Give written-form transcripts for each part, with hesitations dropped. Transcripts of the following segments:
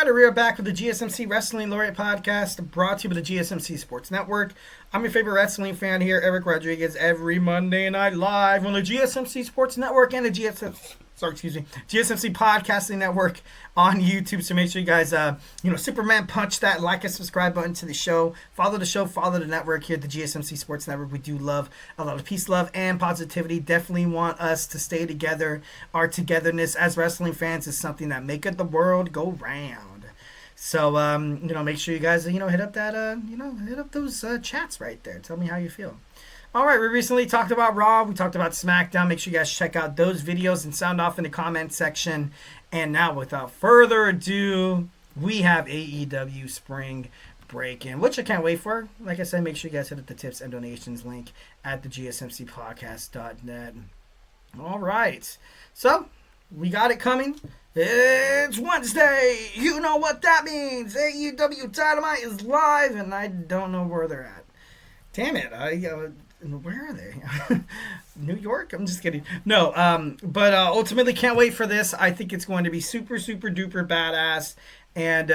right, we are back with the GSMC Wrestling Laureate podcast, brought to you by the GSMC Sports Network. I'm your favorite wrestling fan here, Eric Rodriguez, every Monday night live on the GSMC Sports Network and the GSMC Podcasting Network on YouTube. So make sure you guys, Superman punch that like and subscribe button to the show. Follow the network here at the GSMC Sports Network. We do love a lot of peace, love, and positivity. Definitely want us to stay together. Our togetherness as wrestling fans is something that maketh the world go round. So, make sure you guys, hit up that, hit up those chats right there. Tell me how you feel. All right, we recently talked about Raw. We talked about SmackDown. Make sure you guys check out those videos and sound off in the comment section. And now, without further ado, we have AEW Spring Break in, which I can't wait for. Like I said, make sure you guys hit up the tips and donations link at the GSMCpodcast.net. All right, so we got it coming. It's Wednesday. You know what that means. AEW Dynamite is live, and I don't know where they're at. Damn it. Where are they? New York? I'm just kidding. No, but ultimately can't wait for this. I think it's going to be super, super duper badass. And,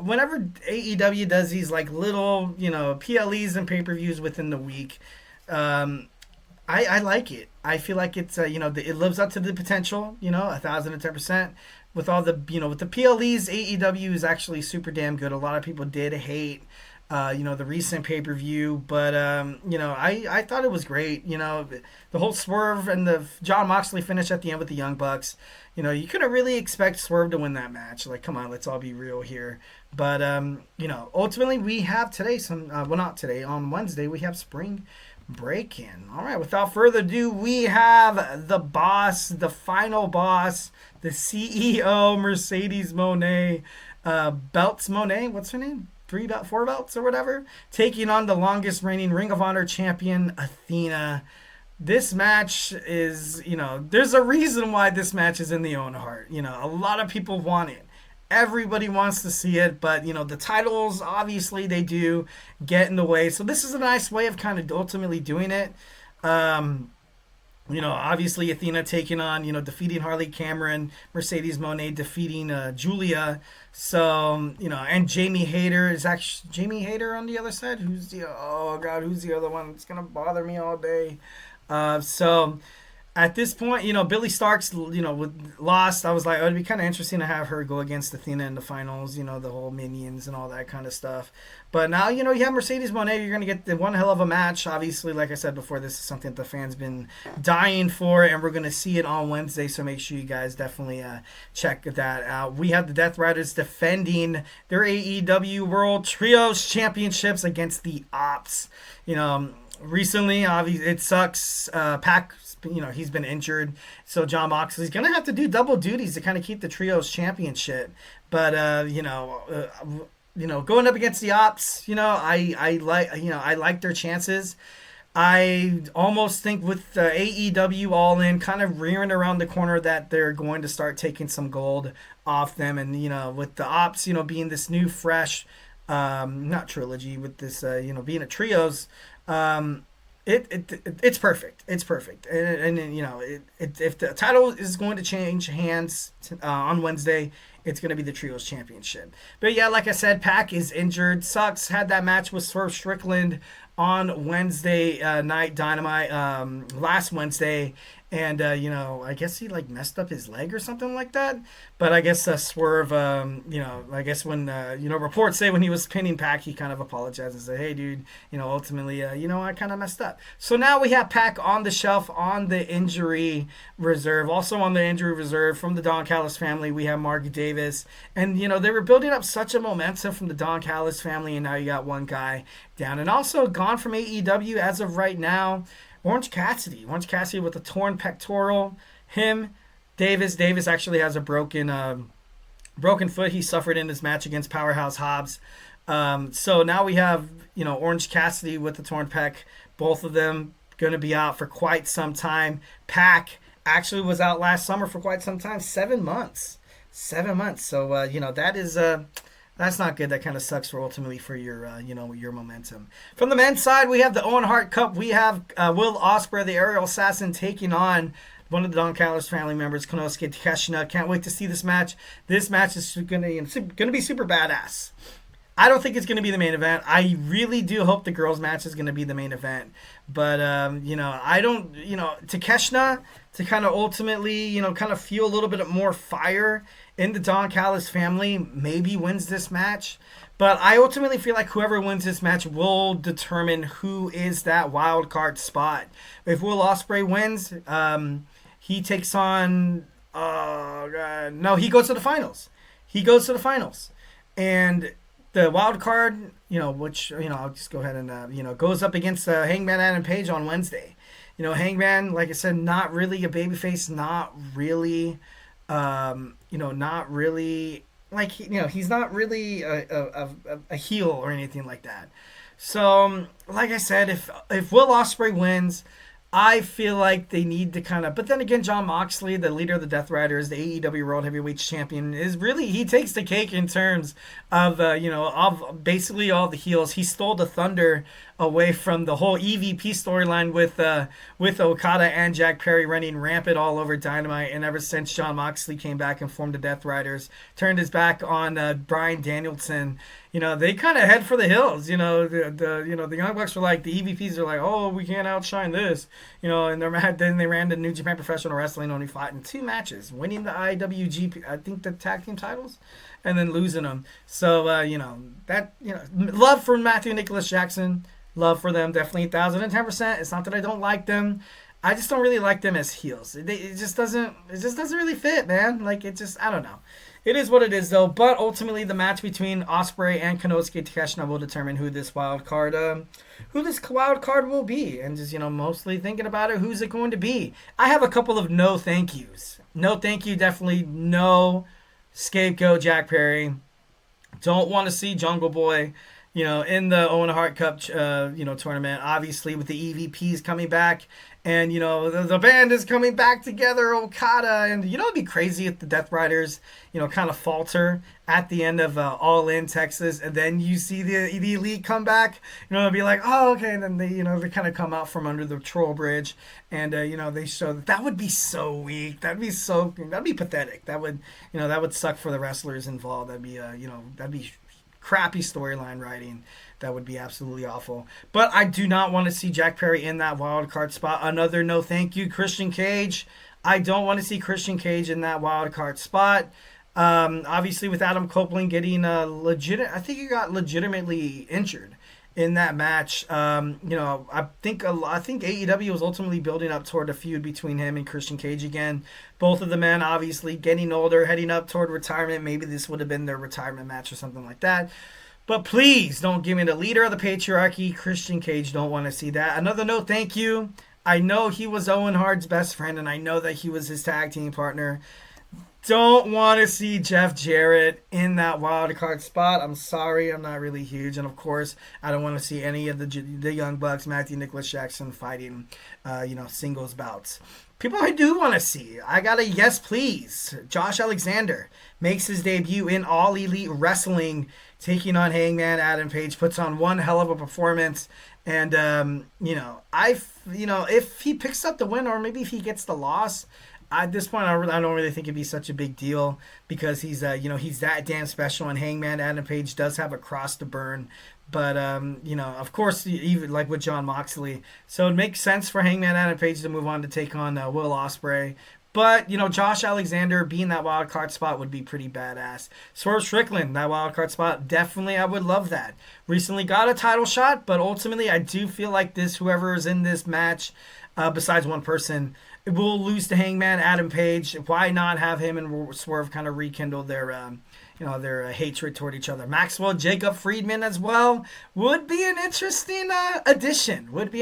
whenever AEW does these like little, PLEs and pay-per-views within the week, I like it. I feel like it's, it lives up to the potential, 1,010%. With all the, with the PLEs, AEW is actually super damn good. A lot of people did hate, the recent pay-per-view, but, I thought it was great. The whole Swerve and the Jon Moxley finish at the end with the Young Bucks, you couldn't really expect Swerve to win that match. Like, come on, let's all be real here. But, ultimately we have today not today, on Wednesday, we have Spring Break in. All right, without further ado, we have the boss, the final boss, the CEO, Mercedes Moné, Belts Moné, what's her name? 4 belts or whatever, taking on the longest reigning Ring of Honor champion, Athena. This match is, there's a reason why this match is in the Owen Hart. A lot of people want it. Everybody wants to see it, but, the titles, obviously, they do get in the way. So this is a nice way of kind of ultimately doing it. Obviously, Athena taking on, defeating Harley Cameron, Mercedes Moné defeating Julia. So, and Jamie Hayter is actually Jamie Hayter on the other side. Who's the other one? It's going to bother me all day. So at this point, Billy Starks, lost. I was like, oh, it'd be kind of interesting to have her go against Athena in the finals, the whole minions and all that kind of stuff. But now, you have Mercedes Moné. You're going to get the one hell of a match. Obviously, like I said before, this is something that the fans been dying for, and we're going to see it on Wednesday. So make sure you guys definitely check that out. We have the Death Riders defending their AEW World Trios Championships against the Opps. Recently, obviously, it sucks. Pac, he's been injured, so Jon Moxley's gonna have to do double duties to kind of keep the Trios Championship. But going up against the Opps, I like their chances. I almost think with the AEW All In kind of rearing around the corner that they're going to start taking some gold off them, and with the Opps, being this new fresh, not trilogy, with this being a trios. It's perfect. It's perfect. And if the title is going to change hands on Wednesday, it's going to be the Trios Championship. But yeah, like I said, Pac is injured. Sucks. Had that match with Swerve Strickland on Wednesday night Dynamite last Wednesday. And, I guess he, messed up his leg or something like that. But I guess Swerve, I guess when, reports say when he was pinning Pac, he kind of apologized and said, hey, dude, ultimately, I kind of messed up. So now we have Pac on the shelf on the injury reserve. Also on the injury reserve from the Don Callis family, we have Mark Davis. And, they were building up such a momentum from the Don Callis family, and now you got one guy down. And also gone from AEW as of right now, Orange Cassidy with a torn pectoral. Davis actually has a broken foot he suffered in his match against Powerhouse Hobbs. So now we have, Orange Cassidy with the torn pec. Both of them going to be out for quite some time. Pac actually was out last summer for quite some time, 7 months. 7 months. So, that is... That's not good. That kind of sucks ultimately for your, your momentum. From the men's side, we have the Owen Hart Cup. We have Will Ospreay, the aerial assassin, taking on one of the Don Callis family members, Konosuke Takeshita. Can't wait to see this match. This match is going to be super badass. I don't think it's going to be the main event. I really do hope the girls' match is going to be the main event. But, I don't, Takeshita, to kind of ultimately, kind of feel a little bit more fire in the Don Callis family, maybe wins this match. But I ultimately feel like whoever wins this match will determine who is that wild card spot. If Will Ospreay wins, he takes on, he goes to the finals. And the wild card, which, I'll just go ahead and, goes up against Hangman Adam Page on Wednesday. Hangman, like I said, not really a babyface, not really, not really, like, he's not really a heel or anything like that. So, like I said, if Will Ospreay wins, I feel like they need to kind of... But then again, Jon Moxley, the leader of the Death Riders, the AEW World Heavyweight Champion, is really... He takes the cake in terms of, of basically all the heels. He stole the thunder away from the whole EVP storyline with Okada and Jack Perry running rampant all over Dynamite. And ever since Jon Moxley came back and formed the Death Riders, turned his back on Bryan Danielson, they kind of head for the hills. The Young Bucks were like, the EVPs are like, oh, we can't outshine this. And they're mad. Then they ran to New Japan Professional Wrestling, only fought in 2 matches, winning the IWGP, I think the tag team titles, and then losing them. So, love for Matthew and Nicholas Jackson. Love for them, definitely 1,010%. It's not that I don't like them. I just don't really like them as heels. It just doesn't really fit, man. Like, I don't know. It is what it is, though. But ultimately, the match between Ospreay and Konosuke Takeshita will determine who this wild card will be. And just, mostly thinking about it, who's it going to be? I have a couple of no thank yous. No thank you, definitely no scapegoat Jack Perry. Don't want to see Jungle Boy, in the Owen Hart Cup, tournament. Obviously, with the EVPs coming back. And, the band is coming back together, Okada. And, it'd be crazy if the Death Riders, kind of falter at the end of All In Texas. And then you see the Elite come back. It'd be like, oh, okay. And then they kind of come out from under the troll bridge. And, they show that would be so weak. That'd be pathetic. That would suck for the wrestlers involved. That'd be crappy storyline writing. That would be absolutely awful. But I do not want to see Jack Perry in that wild card spot. Another no thank you, Christian Cage. I don't want to see Christian Cage in that wild card spot. Obviously, with Adam Copeland getting I think he got legitimately injured in that match. I think AEW was ultimately building up toward a feud between him and Christian Cage again. Both of the men obviously getting older, heading up toward retirement. Maybe this would have been their retirement match or something like that. But please don't give me the leader of the patriarchy, Christian Cage. Don't want to see that. Another no thank you. I know he was Owen Hart's best friend, and I know that he was his tag team partner. Don't want to see Jeff Jarrett in that wild card spot. I'm sorry, I'm not really huge. And of course, I don't want to see any of the Young Bucks, Matthew Nicholas Jackson fighting, singles bouts. People I do want to see. I got a yes, please. Josh Alexander makes his debut in All Elite Wrestling, taking on Hangman Adam Page. Puts on one hell of a performance. And, if he picks up the win or maybe if he gets the loss, at this point, I don't really think it'd be such a big deal because he's that damn special, and Hangman Adam Page does have a cross to burn. But, of course, even like with Jon Moxley. So it makes sense for Hangman Adam Page to move on to take on Will Ospreay. But, Josh Alexander being that wild card spot would be pretty badass. Swerve Strickland, that wild card spot, definitely I would love that. Recently got a title shot, but ultimately I do feel like whoever is in this match, besides one person, will lose to Hangman Adam Page. Why not have him and Swerve kind of rekindle their hatred toward each other? Maxwell Jacob Friedman as well would be an interesting addition. Maybe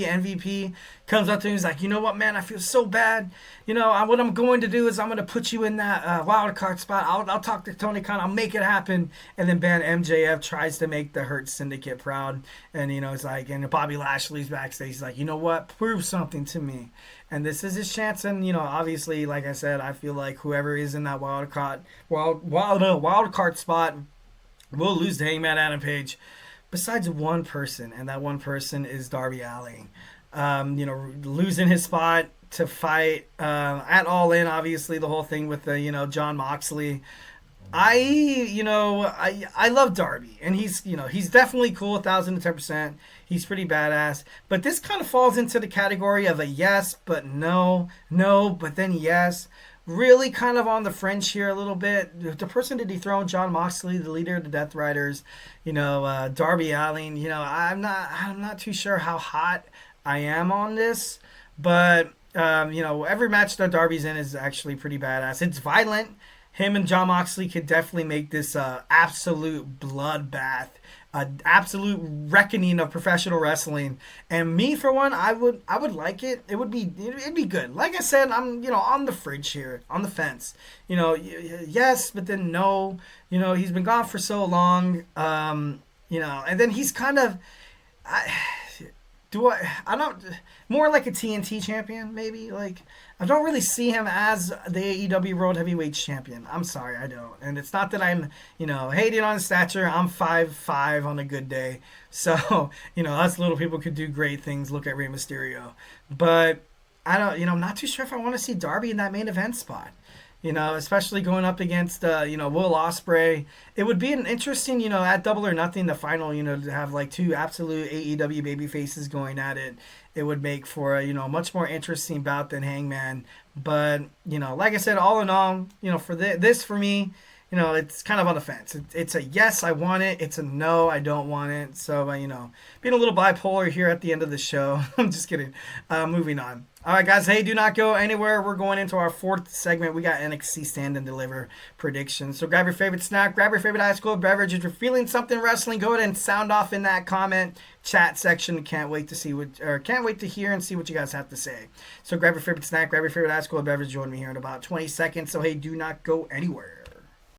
MVP comes up to him and is like, you know what, man, I feel so bad. What I'm going to do is I'm going to put you in that wild card spot. I'll talk to Tony Khan. I'll make it happen. And then MJF tries to make the Hurt Syndicate proud. And, it's like, and Bobby Lashley's backstage. He's like, you know what, prove something to me. And this is his chance. And, obviously, like I said, I feel like whoever is in that wild card spot will lose to Hangman Adam Page. Besides one person, and that one person is Darby Allin. Losing his spot to fight at All In. Obviously, the whole thing with the John Moxley. I love Darby, and he's definitely cool, 1,010%. He's pretty badass. But this kind of falls into the category of a yes, but no, no, but then yes. Really kind of on the fringe here a little bit. The person to dethrone John Moxley, the leader of the Death Riders, Darby Allin. I'm not too sure how hot I am on this, but every match that Darby's in is actually pretty badass. It's violent. Him and John Moxley could definitely make this absolute bloodbath, an absolute reckoning of professional wrestling. And me, for one, I would like it. It'd be good. Like I said, I'm on the fridge here, on the fence. Yes, but then no. He's been gone for so long. And then he's kind of. I don't more like a TNT champion maybe. Like, I don't really see him as the AEW World Heavyweight Champion. I'm sorry, I don't. And it's not that I'm hating on his stature. I'm 5'5" on a good day, so us little people could do great things. Look at Rey Mysterio, but I don't. I'm not too sure if I want to see Darby in that main event spot. Especially going up against, Will Ospreay. It would be an interesting, at Double or Nothing, the final, to have like two absolute AEW baby faces going at it. It would make for a, much more interesting bout than Hangman. But, like I said, all in all, for this for me, it's kind of on the fence. It's a yes, I want it. It's a no, I don't want it. So, being a little bipolar here at the end of the show. I'm just kidding. Moving on. All right, guys. Hey, do not go anywhere. We're going into our fourth segment. We got NXT Stand and Deliver predictions. So grab your favorite snack, grab your favorite ice cold beverage. If you're feeling something wrestling, go ahead and sound off in that comment chat section. Can't wait to hear and see what you guys have to say. So grab your favorite snack, grab your favorite ice cold beverage. Join me here in about 20 seconds. So hey, do not go anywhere.